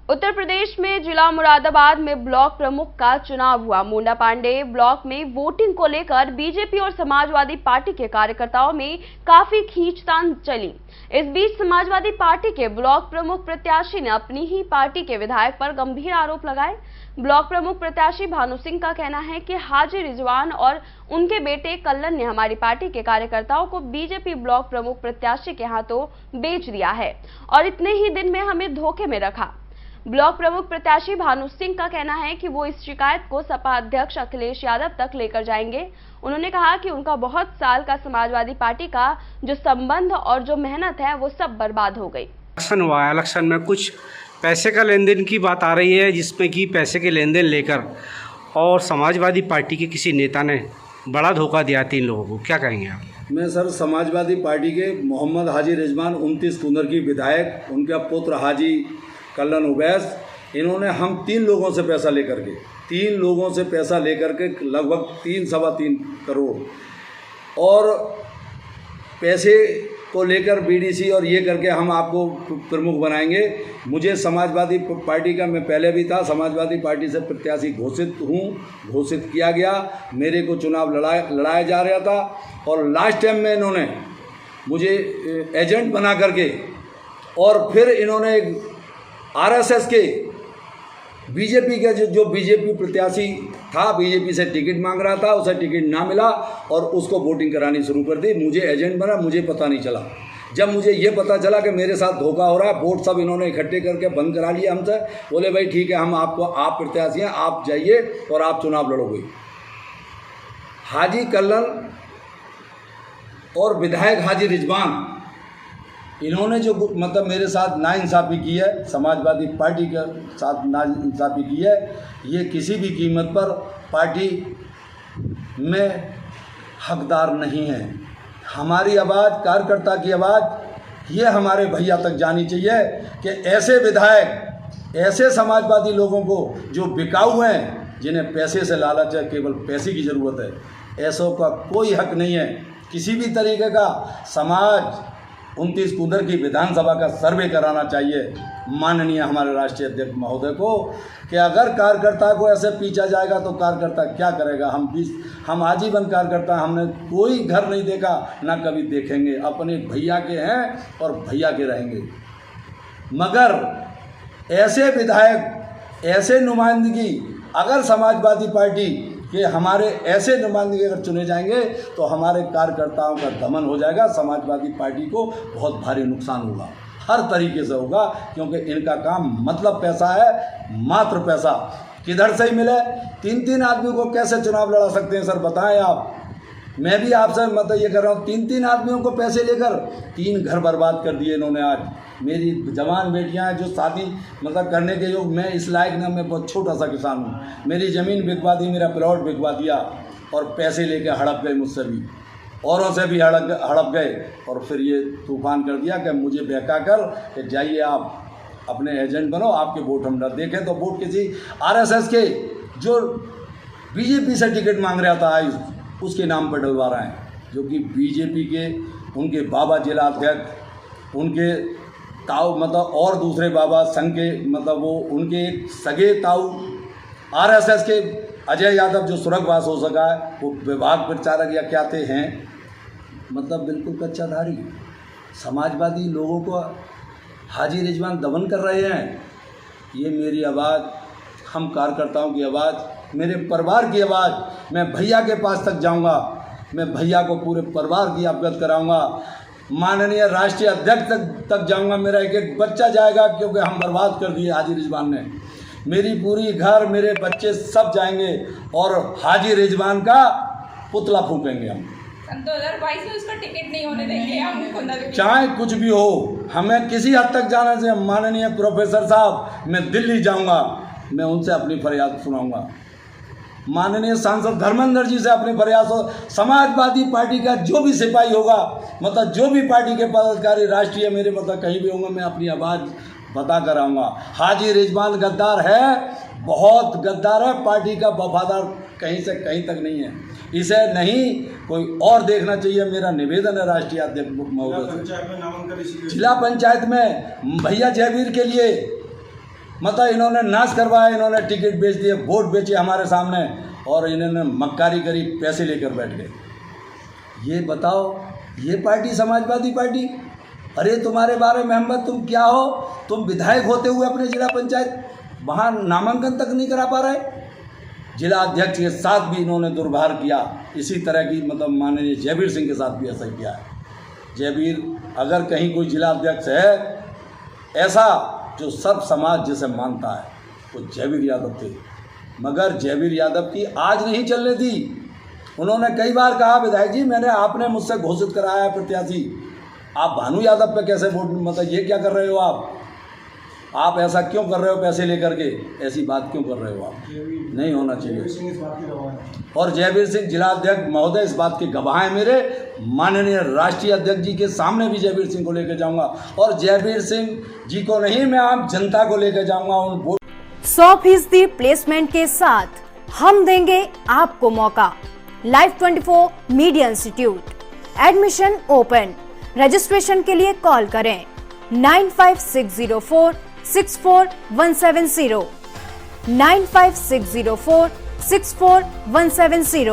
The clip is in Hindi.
उत्तर प्रदेश में जिला मुरादाबाद में ब्लॉक प्रमुख का चुनाव हुआ। मुंडा पांडे ब्लॉक में वोटिंग को लेकर बीजेपी और समाजवादी पार्टी के कार्यकर्ताओं में काफी खींचतान चली। इस बीच समाजवादी पार्टी के ब्लॉक प्रमुख प्रत्याशी ने अपनी ही पार्टी के विधायक पर गंभीर आरोप लगाए। ब्लॉक प्रमुख प्रत्याशी भानु सिंह का कहना है कि हाजी रिजवान और उनके बेटे कल्लन ने हमारी पार्टी के कार्यकर्ताओं को बीजेपी ब्लॉक प्रमुख प्रत्याशी के हाथों बेच दिया है और इतने ही दिन में हमें धोखे में रखा। ब्लॉक प्रमुख प्रत्याशी भानु सिंह का कहना है कि वो इस शिकायत को सपा अध्यक्ष अखिलेश यादव तक लेकर जाएंगे। उन्होंने कहा कि उनका बहुत साल का समाजवादी पार्टी का जो संबंध और जो मेहनत है वो सब बर्बाद हो गई। इलेक्शन हुआ है, इलेक्शन में कुछ पैसे का लेन देन की बात आ रही है, जिसमें कि पैसे के लेन देन लेकर और समाजवादी पार्टी के किसी नेता ने बड़ा धोखा दिया 3 लोगों को। क्या कहेंगे आप? मैं सर समाजवादी पार्टी के मोहम्मद हाजी रिजवान 29 कुंदर की विधायक, उनका पुत्र हाजी कल्लन उवैस, इन्होंने हम 3 लोगों से पैसा लेकर के लगभग 3-3.25 करोड़ और पैसे को लेकर बीडीसी और ये करके हम आपको प्रमुख बनाएंगे। मुझे समाजवादी पार्टी का, मैं पहले भी था, समाजवादी पार्टी से प्रत्याशी घोषित किया गया। मेरे को चुनाव लड़ाया जा रहा था और लास्ट टाइम में इन्होंने मुझे एजेंट बना करके और फिर इन्होंने आरएसएस के बीजेपी के जो बीजेपी प्रत्याशी था, बीजेपी से टिकट मांग रहा था, उसे टिकट ना मिला और उसको वोटिंग करानी शुरू कर दी। मुझे एजेंट बना, मुझे पता नहीं चला। जब मुझे ये पता चला कि मेरे साथ धोखा हो रहा है, वोट सब इन्होंने इकट्ठे करके बंद करा लिए हमसे। बोले भाई ठीक है, हम आप प्रत्याशी हैं, आप जाइए और आप चुनाव लड़ोगे। हाजी कल्लन और विधायक हाजी रिजवान, इन्होंने जो मतलब मेरे साथ नाइंसाफ़ी की है, समाजवादी पार्टी के साथ नाइंसाफ़ी की है, ये किसी भी कीमत पर पार्टी में हकदार नहीं है। हमारी आवाज़, कार्यकर्ता की आवाज़, ये हमारे भैया तक जानी चाहिए कि ऐसे विधायक, ऐसे समाजवादी लोगों को जो बिकाऊ हैं, जिन्हें पैसे से लालच है, केवल पैसे की ज़रूरत है, ऐसों का कोई हक नहीं है किसी भी तरीके का। समाज 29 कुंदर की विधानसभा का सर्वे कराना चाहिए माननीय हमारे राष्ट्रीय अध्यक्ष महोदय को कि अगर कार्यकर्ता को ऐसे पीछा जाएगा तो कार्यकर्ता क्या करेगा। हम आजीवन कार्यकर्ता, हमने कोई घर नहीं देखा, ना कभी देखेंगे। अपने भैया के हैं और भैया के रहेंगे। मगर ऐसे विधायक, ऐसे नुमाइंदगी, अगर समाजवादी पार्टी कि हमारे ऐसे नुमाइंदगी अगर चुने जाएंगे तो हमारे कार्यकर्ताओं का दमन हो जाएगा। समाजवादी पार्टी को बहुत भारी नुकसान होगा, हर तरीके से होगा, क्योंकि इनका काम मतलब पैसा है, मात्र पैसा। किधर से ही मिले? 3-3 आदमियों को कैसे चुनाव लड़ा सकते हैं सर, बताएं आप। मैं भी आपसे मतलब ये कर रहा हूँ, 3-3 आदमियों को पैसे लेकर 3 घर बर्बाद कर दिए इन्होंने। आज मेरी जवान बेटियां हैं जो शादी मतलब करने के योग, मैं इस लायक ना, मैं बहुत छोटा सा किसान हूँ। मेरी ज़मीन बिकवा दी, मेरा प्लॉट बिकवा दिया और पैसे लेके हड़प गए मुझसे भी, औरों से भी हड़प गए और फिर ये तूफान कर दिया कि मुझे बहका कर कि जाइए आप अपने एजेंट बनो, आपके वोट हम न देखें। तो वोट किसी आरएसएस के जो बीजेपी से टिकट मांग रहा था उसके नाम पर डलवा रहे हैं, जो कि बीजेपी के उनके बाबा जिला अध्यक्ष, उनके ताऊ मतलब और दूसरे बाबा संघ के मतलब वो उनके सगे ताऊ आरएसएस के अजय यादव जो स्वर्गवास हो सका है, वो विभाग प्रचारक या क्या थे हैं, मतलब बिल्कुल कच्चाधारी समाजवादी लोगों को हाजी रिजवान दमन कर रहे हैं। ये मेरी आवाज़, हम कार्यकर्ताओं की आवाज़, मेरे परिवार की आवाज़। मैं भैया के पास तक जाऊंगा, मैं भैया को पूरे परिवार की अवगत कराऊंगा, माननीय राष्ट्रीय अध्यक्ष तक जाऊंगा। मेरा एक बच्चा जाएगा, क्योंकि हम बर्बाद कर दिए हाजी रिजवान ने। मेरी पूरी घर, मेरे बच्चे सब जाएंगे और हाजी रिजवान का पुतला फूकेंगे हम। 2022 में उसका टिकट नहीं होने देंगे हम, चाहे कुछ भी हो। हमें किसी हद तक जाने से, माननीय प्रोफेसर साहब, मैं दिल्ली जाऊंगा, मैं उनसे अपनी फरियाद सुनाऊंगा। माननीय सांसद धर्मेंद्र जी से अपने प्रयासों, समाजवादी पार्टी का जो भी सिपाही होगा, मतलब जो भी पार्टी के पदाधिकारी राष्ट्रीय मेरे मतलब कहीं भी होंगे, मैं अपनी आवाज़ बता कर आऊँगा। हाजी रिजवान गद्दार है, बहुत गद्दार है, पार्टी का वफादार कहीं से कहीं तक नहीं है। इसे नहीं कोई और देखना चाहिए। मेरा निवेदन है राष्ट्रीय अध्यक्ष महोदय से, जिला पंचायत में भैया जयवीर के लिए मतलब इन्होंने नाश करवाया, इन्होंने टिकट बेच दिए, वोट बेचे हमारे सामने और इन्होंने मक्कारी करी, पैसे लेकर बैठ गए। ये बताओ, ये पार्टी समाजवादी पार्टी? अरे तुम्हारे बारे में हम तुम क्या हो? तुम विधायक होते हुए अपने जिला पंचायत वहाँ नामांकन तक नहीं करा पा रहे। जिला अध्यक्ष के साथ भी इन्होंने दुर्व्यवहार किया। इसी तरह की मतलब माननीय जयवीर सिंह के साथ भी ऐसा किया है। जयवीर, अगर कहीं कोई जिला अध्यक्ष है ऐसा जो सब समाज जिसे मानता है, वो जयवीर यादव थे। मगर जयवीर यादव की आज नहीं चलने दी। उन्होंने कई बार कहा, विधायक जी मैंने आपने मुझसे घोषित कराया है प्रत्याशी, आप भानु यादव पे कैसे वोट, मतलब ये क्या कर रहे हो आप ऐसा क्यों कर रहे हो, पैसे लेकर के ऐसी बात क्यों कर रहे हो आप? नहीं होना चाहिए। और जयवीर सिंह जिला अध्यक्ष महोदय इस बात के गवाह हैं मेरे। माननीय राष्ट्रीय अध्यक्ष जी के सामने भी जयवीर सिंह को लेकर जाऊंगा और जयवीर सिंह जी को नहीं, मैं आम जनता को लेकर जाऊंगा। उन 100% प्लेसमेंट के साथ हम देंगे आपको मौका। Live 24 media institute, admission open. Registration के लिए कॉल करें 95604 64170 95604 64170।